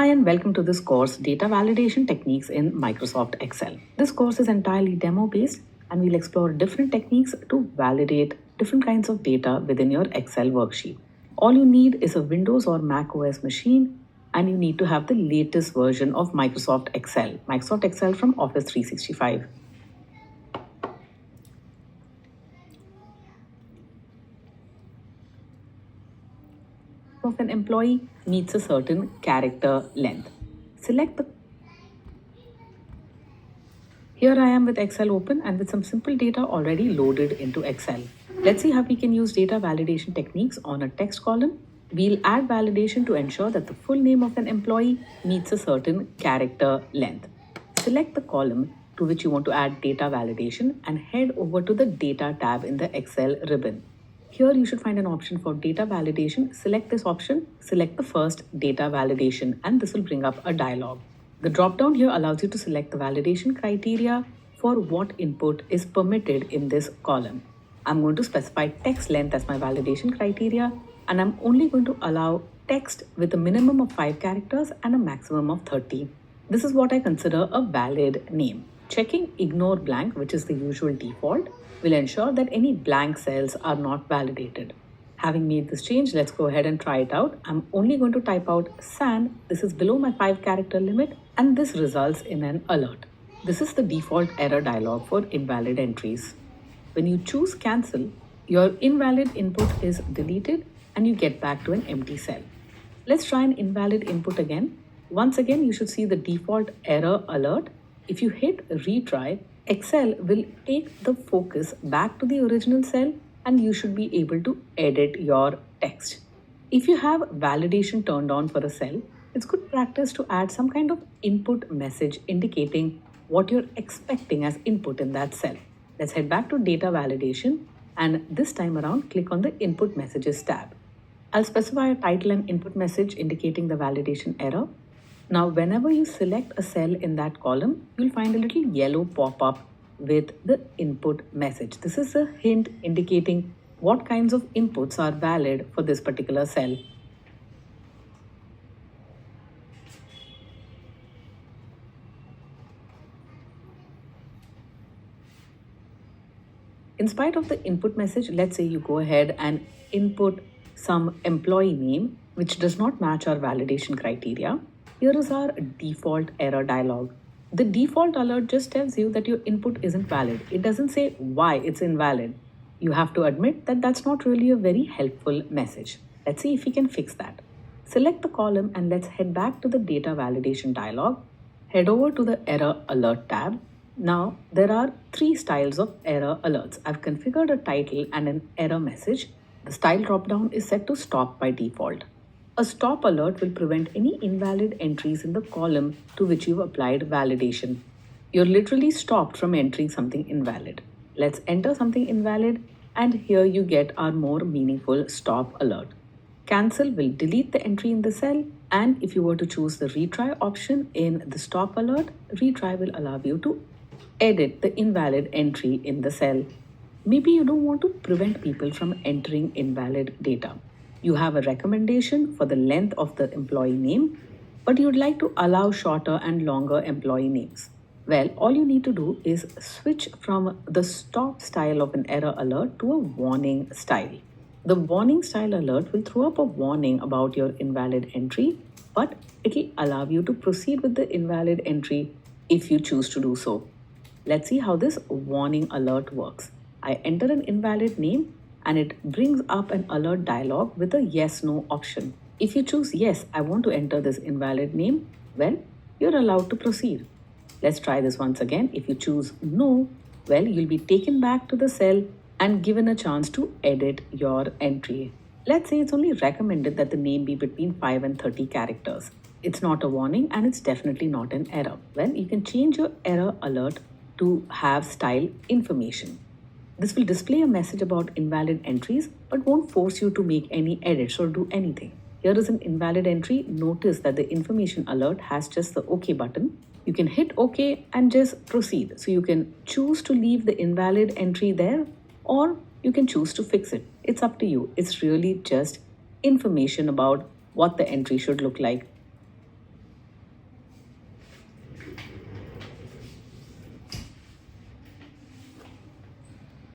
Hi and welcome to this course, Data Validation Techniques in Microsoft Excel. This course is entirely demo-based and we'll explore different techniques to validate different kinds of data within your Excel worksheet. All you need is a Windows or Mac OS machine and you need to have the latest version of Microsoft Excel from Office 365. Of an employee meets a certain character length. Select the Here I am with Excel open and with some simple data already loaded into Excel. Let's see how we can use data validation techniques on a text column. We'll add validation to ensure that the full name of an employee meets a certain character length. Select the column to which you want to add data validation and head over to the Data tab in the Excel ribbon. Here you should find an option for data validation. Select this option, select the first data validation, and this will bring up a dialog. The drop-down here allows you to select the validation criteria for what input is permitted in this column. I'm going to specify text length as my validation criteria, and I'm only going to allow text with a minimum of 5 characters and a maximum of 30. This is what I consider a valid name. Checking ignore blank, which is the usual default, will ensure that any blank cells are not validated. Having made this change, let's go ahead and try it out. I'm only going to type out SAN. This is below my 5-character limit, and this results in an alert. This is the default error dialog for invalid entries. When you choose cancel, your invalid input is deleted and you get back to an empty cell. Let's try an invalid input again. Once again, you should see the default error alert. If you hit retry, Excel will take the focus back to the original cell and you should be able to edit your text. If you have validation turned on for a cell, it's good practice to add some kind of input message indicating what you're expecting as input in that cell. Let's head back to data validation and this time around click on the input messages tab. I'll specify a title and input message indicating the validation error. Now, whenever you select a cell in that column, you'll find a little yellow pop-up with the input message. This is a hint indicating what kinds of inputs are valid for this particular cell. In spite of the input message, let's say you go ahead and input some employee name which does not match our validation criteria. Here is our default error dialog. The default alert just tells you that your input isn't valid. It doesn't say why it's invalid. You have to admit that that's not really a very helpful message. Let's see if we can fix that. Select the column and let's head back to the data validation dialog. Head over to the error alert tab. Now, there are 3 styles of error alerts. I've configured a title and an error message. The style dropdown is set to stop by default. A stop alert will prevent any invalid entries in the column to which you've applied validation. You're literally stopped from entering something invalid. Let's enter something invalid and here you get our more meaningful stop alert. Cancel will delete the entry in the cell, and if you were to choose the retry option in the stop alert, retry will allow you to edit the invalid entry in the cell. Maybe you don't want to prevent people from entering invalid data. You have a recommendation for the length of the employee name, but you'd like to allow shorter and longer employee names. Well, all you need to do is switch from the stop style of an error alert to a warning style. The warning style alert will throw up a warning about your invalid entry, but it'll allow you to proceed with the invalid entry if you choose to do so. Let's see how this warning alert works. I enter an invalid name and it brings up an alert dialog with a yes/no option. If you choose yes, I want to enter this invalid name, well, you're allowed to proceed. Let's try this once again. If you choose no, well, you'll be taken back to the cell and given a chance to edit your entry. Let's say it's only recommended that the name be between 5 and 30 characters. It's not a warning and it's definitely not an error. Well, you can change your error alert to have style information. This will display a message about invalid entries but won't force you to make any edits or do anything. Here is an invalid entry. Notice that the information alert has just the OK button. You can hit OK and just proceed. So you can choose to leave the invalid entry there or you can choose to fix it. It's up to you. It's really just information about what the entry should look like.